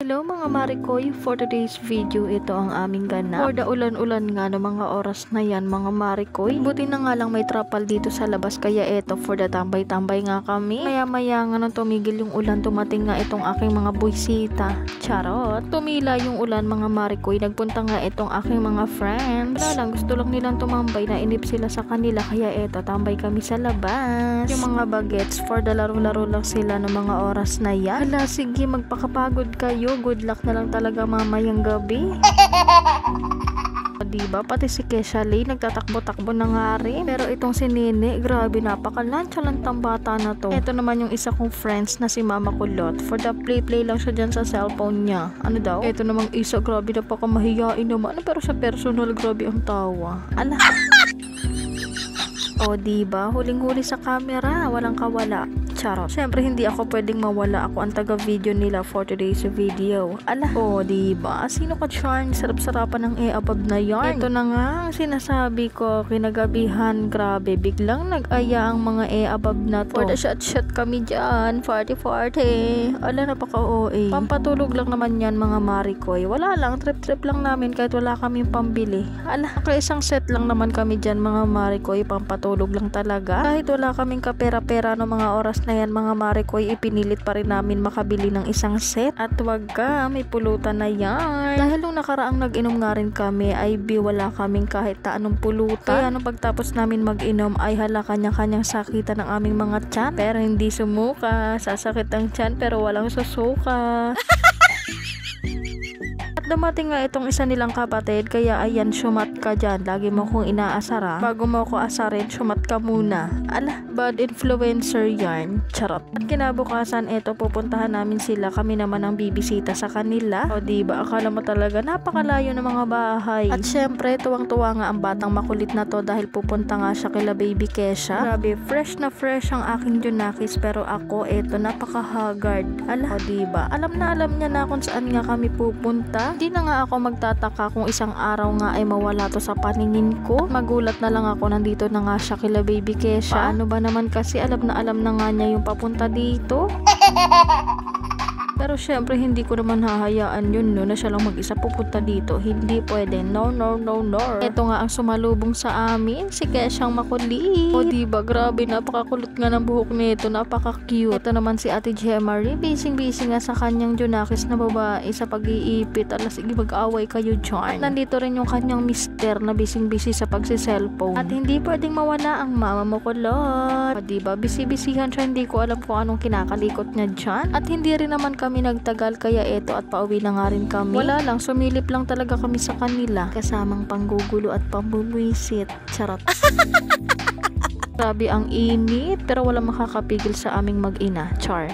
Hello mga Marikoy, for today's video ito ang aming ganap. For the ulan-ulan nga no mga oras na yan mga Marikoy. Buti na nga lang may trapal dito sa labas kaya eto for the tambay-tambay nga kami. Maya-maya nga nung tumigil yung ulan dumating nga itong aking mga buwisita. Charot! Tumila yung ulan mga Marikoy, nagpunta nga itong aking mga friends. Wala lang, gusto lang nilang tumambay, nainip sila sa kanila kaya eto tambay kami sa labas. Yung mga bagets for the laro-laro lang sila no mga oras na yan. Hala sige magpakapagod kayo. Good luck na lang talaga mamayang gabi. Diba? Pati si Kesha Lee nagtatakbo-takbo na nga rin. Pero itong si Nene, grabe napakalancha-lantang bata na to. Ito naman yung isa kong friends na si Mama Kulot. For the play lang siya dyan sa cellphone niya. Ano daw? Ito namang isa, grabe napakamahiyain naman. Pero sa personal, grabe ang tawa. Ala. O diba? Huling-huli sa camera. Walang kawala. Charot. Siyempre hindi ako pwedeng mawala, ako ang taga-video nila for today's video. Ala, diba? Sino ka Charn? Sarap-sarapan ng above na yarn. Ito na nga ang sinasabi ko, kinagabihan, grabe, biglang nag-aya ang mga above na to. For the shot kami dyan, party. Ala, napaka-OA. Pampatulog lang naman yan mga Marikoy. Wala lang, trip-trip lang namin kahit wala kaming pambili. Ala, isang set lang naman kami dyan mga Marikoy, pampatulog lang talaga. Kahit wala kaming kapera-pera no mga oras na yan mga Marikoy, ipinilit pa rin namin makabili ng isang set. At wag ka, may pulutan na yan. Dahil nung nakaraang nag-inom nga rin kami ay wala kaming kahit anong pulutan. Kaya nung pagtapos namin mag-inom ay hala kanya-kanyang sakitan ng aming mga tiyan. Pero hindi sumuka. Sasakit ang tiyan pero walang susuka. Dumating nga itong isa nilang kapatid kaya ayan, syumat ka dyan, lagi mo kong inaasara, bago mo ako asarin syumat ka muna. Ala, bad influencer yarn. Charot. At kinabukasan eto pupuntahan namin sila, kami naman ang bibisita sa kanila. O diba, akala mo talaga napakalayo ng mga bahay. At syempre tuwang-tuwa nga ang batang makulit na to dahil pupunta nga siya kila baby Kesha. Grabe, fresh na fresh ang aking Junakis pero ako eto napaka-haggard. Ala, o diba, alam niya na kung saan nga kami pupunta. Hindi na nga ako magtataka kung isang araw nga ay mawala to sa paningin ko. Magulat na lang ako, nandito na nga siya kila baby Kesha. Ano ba naman kasi alam na nga niya yung papunta dito. Pero syempre hindi ko naman hahayaan yun no, na siya lang mag-isa pupunta dito. Hindi pwede. No. Ito nga ang sumalubong sa amin, si Kesyang makulit. O diba, grabe, napakakulot nga ng buhok nito, napaka-cute. Ito naman si Ate Jemary, busy nga sa kanyang Junakis na babae sa pag-iipit. Ala, sige mag-away kayo dyan. At nandito rin yung kanyang mister na busy sa pagsi-cellphone. At hindi pwedeng mawala ang mama mo kulot. O diba, busy-busyhan siya, hindi ko alam kung anong kinakalikot niya dyan. At hindi rin naman kami nagtagal kaya eto at pauwi na nga rin kami. Wala lang, sumilip lang talaga kami sa kanila kasamang panggugulo at pambubwisit. Charot. Grabe ang init pero wala makakapigil sa aming mag-ina. Char.